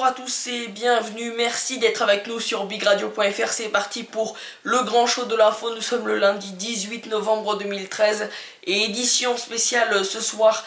Bonjour à tous et bienvenue, merci d'être avec nous sur bigradio.fr, c'est parti pour le grand show de l'info. Nous sommes le lundi 18 novembre 2013 et édition spéciale ce soir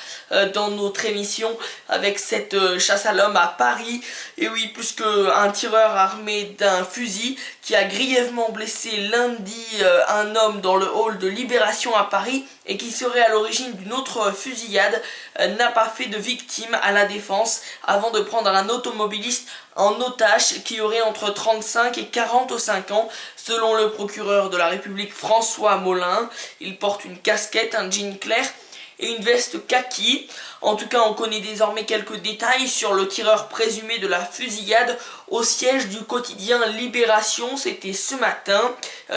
dans notre émission avec cette chasse à l'homme à Paris. Et oui, plus qu'un tireur armé d'un fusil qui a grièvement blessé lundi un homme dans le hall de Libération à Paris et qui serait à l'origine d'une autre fusillade, n'a pas fait de victime à la défense avant de prendre un automobiliste en otage qui aurait entre 35 et 45 ans selon le procureur de la République François Molin. Il porte une casquette, un jean clair et une veste kaki. En tout cas, on connaît désormais quelques détails sur le tireur présumé de la fusillade au siège du quotidien Libération. C'était ce matin,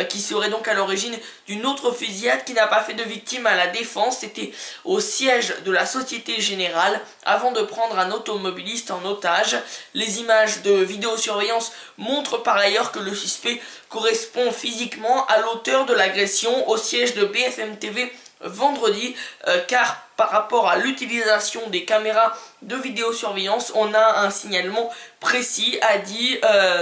qui serait donc à l'origine d'une autre fusillade qui n'a pas fait de victime à la défense. C'était au siège de la Société Générale avant de prendre un automobiliste en otage. Les images de vidéosurveillance montrent par ailleurs que le suspect correspond physiquement à l'auteur de l'agression au siège de BFM TV vendredi, car par rapport à l'utilisation des caméras de vidéosurveillance, on a un signalement précis, a dit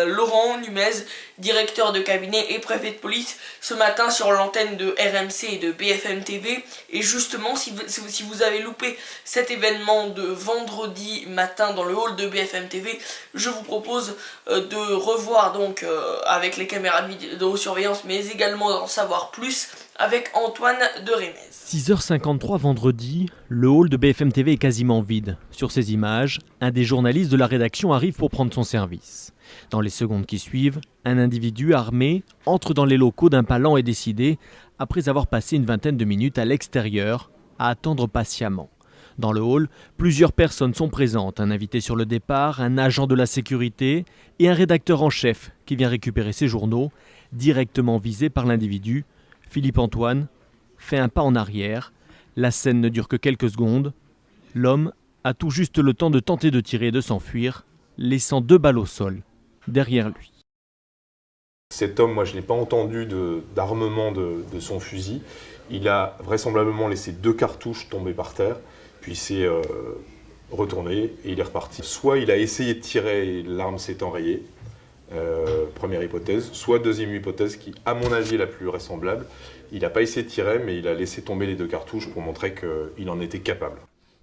Laurent Numez, directeur de cabinet et préfet de police, ce matin sur l'antenne de RMC et de BFM TV. Et justement, si vous avez loupé cet événement de vendredi matin dans le hall de BFM TV, je vous propose de revoir donc avec les caméras de vidéosurveillance, mais également d'en savoir plus avec Antoine de Rémez. 6h53 vendredi, le hall de BFM TV est quasiment vide. Sur ces images, un des journalistes de la rédaction arrive pour prendre son service. Dans les secondes qui suivent, un individu armé entre dans les locaux d'un pas lent et décidé, après avoir passé une vingtaine de minutes à l'extérieur, à attendre patiemment. Dans le hall, plusieurs personnes sont présentes, un invité sur le départ, un agent de la sécurité et un rédacteur en chef qui vient récupérer ses journaux, directement visé par l'individu. Philippe Antoine fait un pas en arrière. La scène ne dure que quelques secondes. L'homme a tout juste le temps de tenter de tirer et de s'enfuir, laissant 2 balles au sol derrière lui. Cet homme, moi je n'ai pas entendu d'armement de son fusil. Il a vraisemblablement laissé 2 cartouches tomber par terre, puis s'est retourné et il est reparti. Soit il a essayé de tirer et l'arme s'est enrayée, première hypothèse, soit deuxième hypothèse qui, à mon avis, est la plus vraisemblable. Il n'a pas essayé de tirer, mais il a laissé tomber les 2 cartouches pour montrer qu'il en était capable.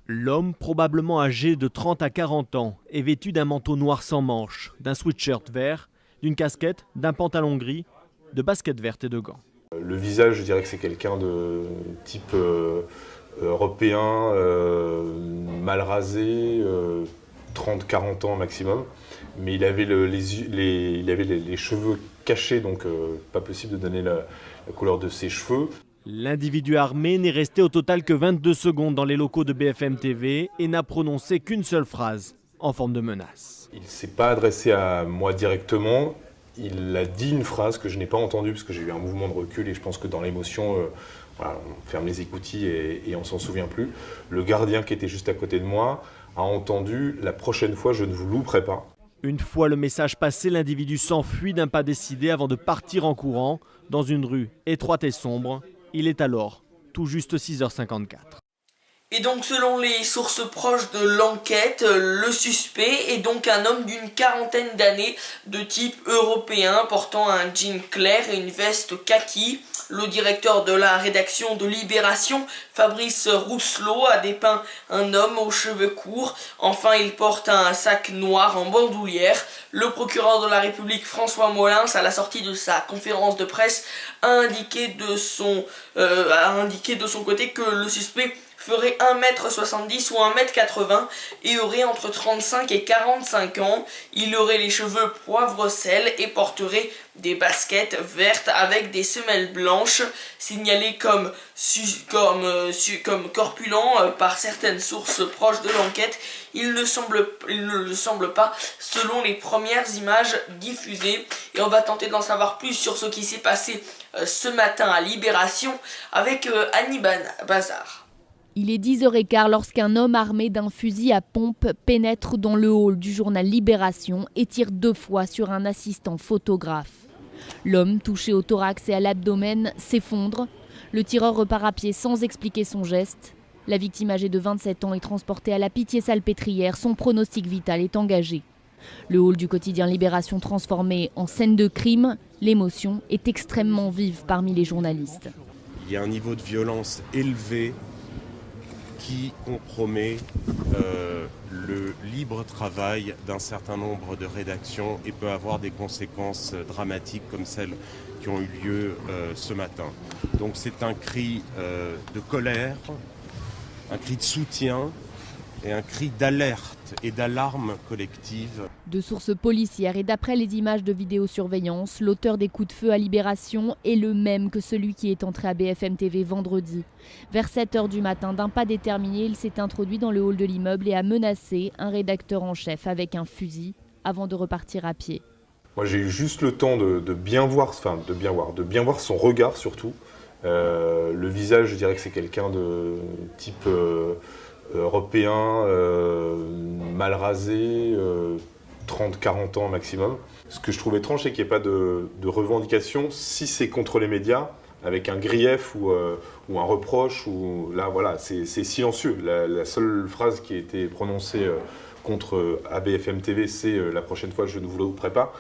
L'homme, probablement âgé de 30 à 40 ans, est vêtu d'un manteau noir sans manches, d'un sweatshirt vert, d'une casquette, d'un pantalon gris, de baskets vertes et de gants. Le visage, je dirais que c'est quelqu'un de type européen, mal rasé, 30-40 ans maximum. Mais il avait les cheveux cachés, donc pas possible de donner la couleur de ses cheveux. L'individu armé n'est resté au total que 22 secondes dans les locaux de BFM TV et n'a prononcé qu'une seule phrase, en forme de menace. Il ne s'est pas adressé à moi directement, il a dit une phrase que je n'ai pas entendue parce que j'ai eu un mouvement de recul et je pense que dans l'émotion, voilà, on ferme les écoutilles et on ne s'en souvient plus. Le gardien qui était juste à côté de moi a entendu « la prochaine fois, je ne vous louperai pas ». Une fois le message passé, l'individu s'enfuit d'un pas décidé avant de partir en courant dans une rue étroite et sombre. Il est alors tout juste 6h54. Et donc selon les sources proches de l'enquête, le suspect est donc un homme d'une quarantaine d'années de type européen portant un jean clair et une veste kaki. Le directeur de la rédaction de Libération, Fabrice Rousselot, a dépeint un homme aux cheveux courts. Enfin, il porte un sac noir en bandoulière. Le procureur de la République, François Molin, à la sortie de sa conférence de presse, a indiqué de son côté que le suspect ferait 1m70 ou 1m80 et aurait entre 35 et 45 ans. Il aurait les cheveux poivre-sel et porterait des baskets vertes avec des semelles blanches, signalé comme corpulent par certaines sources proches de l'enquête. Il ne le semble pas selon les premières images diffusées. Et on va tenter d'en savoir plus sur ce qui s'est passé ce matin à Libération avec Annie Bazar. Il est 10h15 lorsqu'un homme armé d'un fusil à pompe pénètre dans le hall du journal Libération et tire 2 fois sur un assistant photographe. L'homme, touché au thorax et à l'abdomen, s'effondre. Le tireur repart à pied sans expliquer son geste. La victime âgée de 27 ans est transportée à la Pitié-Salpêtrière. Son pronostic vital est engagé. Le hall du quotidien Libération transformé en scène de crime, l'émotion est extrêmement vive parmi les journalistes. Il y a un niveau de violence élevé qui compromet le libre travail d'un certain nombre de rédactions et peut avoir des conséquences dramatiques comme celles qui ont eu lieu ce matin. Donc c'est un cri de colère, un cri de soutien et un cri d'alerte et d'alarme collective. De sources policières et d'après les images de vidéosurveillance, l'auteur des coups de feu à Libération est le même que celui qui est entré à BFM TV vendredi. Vers 7h du matin, d'un pas déterminé, il s'est introduit dans le hall de l'immeuble et a menacé un rédacteur en chef avec un fusil avant de repartir à pied. Moi j'ai eu juste le temps de bien voir son regard surtout. Le visage, je dirais que c'est quelqu'un de type européen, mal rasé, 30-40 ans maximum. Ce que je trouve étrange, c'est qu'il n'y ait pas de revendication, si c'est contre les médias, avec un grief ou un reproche. Là, voilà, c'est silencieux. La seule phrase qui a été prononcée contre BFM TV, c'est « la prochaine fois, je ne vous le prépare ».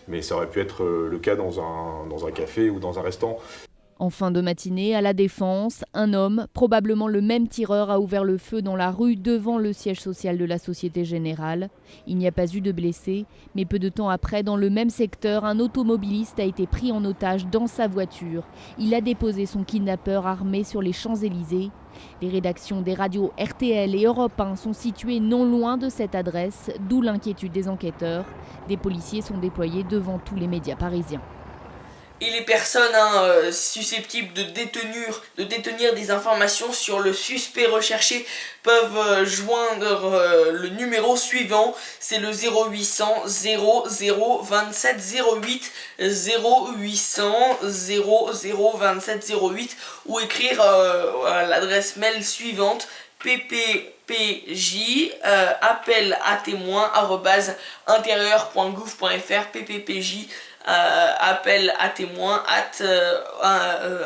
Mais ça aurait pu être le cas dans un café ou dans un restaurant. En fin de matinée, à La Défense, un homme, probablement le même tireur, a ouvert le feu dans la rue devant le siège social de la Société Générale. Il n'y a pas eu de blessés, mais peu de temps après, dans le même secteur, un automobiliste a été pris en otage dans sa voiture. Il a déposé son kidnappeur armé sur les Champs-Élysées. Les rédactions des radios RTL et Europe 1 sont situées non loin de cette adresse, d'où l'inquiétude des enquêteurs. Des policiers sont déployés devant tous les médias parisiens. Et les personnes susceptibles de détenir des informations sur le suspect recherché peuvent joindre le numéro suivant, c'est le 0800 00 27 08 0800 00 27 08 ou écrire à l'adresse mail suivante pppj appel à témoins @intérieur.gouv.fr pppj appel à témoins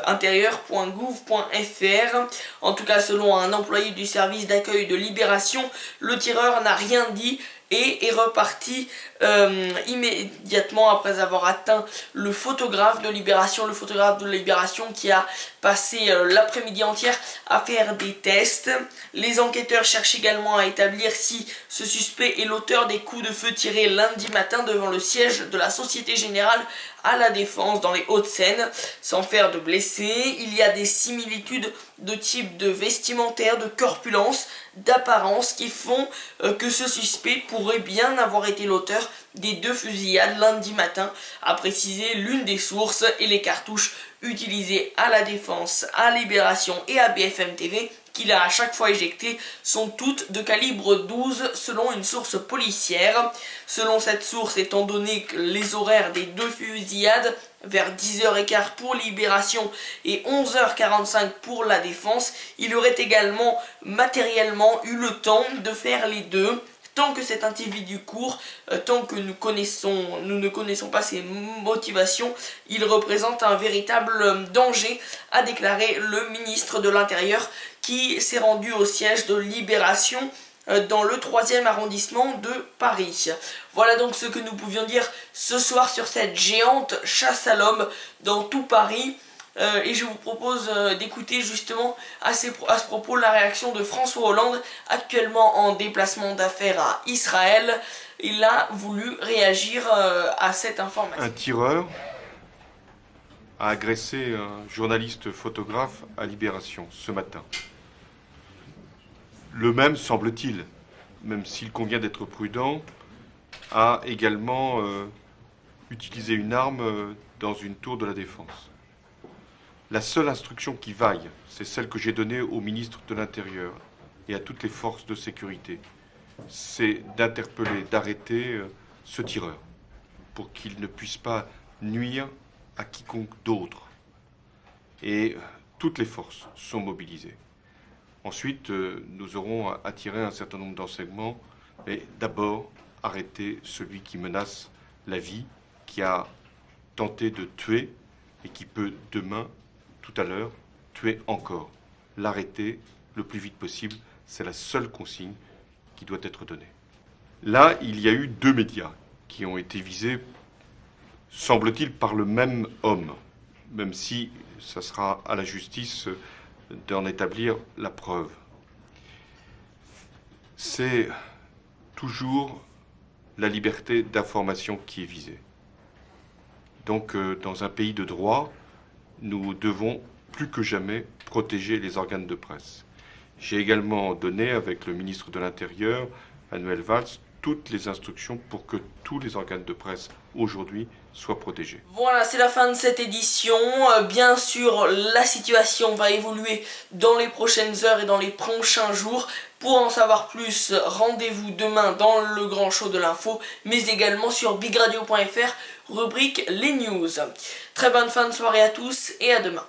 intérieur.gouv.fr. En tout cas, selon un employé du service d'accueil de Libération, le tireur n'a rien dit et est reparti immédiatement après avoir atteint le photographe de Libération. Le photographe de Libération qui a passé l'après-midi entière à faire des tests. Les enquêteurs cherchent également à établir si ce suspect est l'auteur des coups de feu tirés lundi matin devant le siège de la Société Générale à La Défense dans les Hauts-de-Seine. Sans faire de blessés, il y a des similitudes de type de vestimentaire, de corpulence, d'apparence qui font que ce suspect pourrait bien avoir été l'auteur des 2 fusillades lundi matin, a précisé l'une des sources, et les cartouches utilisées à La Défense, à Libération et à BFM TV qu'il a à chaque fois éjectées sont toutes de calibre 12 selon une source policière. Selon cette source, étant donné que les horaires des 2 fusillades vers 10h15 pour Libération et 11h45 pour La Défense, il aurait également matériellement eu le temps de faire les deux. Tant que cet individu court, tant que nous ne connaissons pas ses motivations, il représente un véritable danger, a déclaré le ministre de l'Intérieur qui s'est rendu au siège de Libération dans le 3e arrondissement de Paris. Voilà donc ce que nous pouvions dire ce soir sur cette géante chasse à l'homme dans tout Paris. Et je vous propose d'écouter justement à ce propos la réaction de François Hollande, actuellement en déplacement d'affaires à Israël. Il a voulu réagir à cette information. Un tireur a agressé un journaliste photographe à Libération ce matin. Le même, semble-t-il, même s'il convient d'être prudent, a également utilisé une arme dans une tour de la Défense. La seule instruction qui vaille, c'est celle que j'ai donnée au ministre de l'Intérieur et à toutes les forces de sécurité. C'est d'interpeller, d'arrêter ce tireur pour qu'il ne puisse pas nuire à quiconque d'autre. Et toutes les forces sont mobilisées. Ensuite, nous aurons à tirer un certain nombre d'enseignements, mais d'abord arrêter celui qui menace la vie, qui a tenté de tuer et qui peut demain, tout à l'heure, tuer encore. L'arrêter le plus vite possible, c'est la seule consigne qui doit être donnée. Là, il y a eu 2 médias qui ont été visés, semble-t-il, par le même homme, même si ça sera à la justice d'en établir la preuve. C'est toujours la liberté d'information qui est visée. Donc, dans un pays de droit, nous devons plus que jamais protéger les organes de presse. J'ai également donné, avec le ministre de l'Intérieur, Manuel Valls, toutes les instructions pour que tous les organes de presse aujourd'hui soient protégés. Voilà, c'est la fin de cette édition. Bien sûr, la situation va évoluer dans les prochaines heures et dans les prochains jours. Pour en savoir plus, rendez-vous demain dans le grand show de l'info, mais également sur bigradio.fr, rubrique les news. Très bonne fin de soirée à tous et à demain.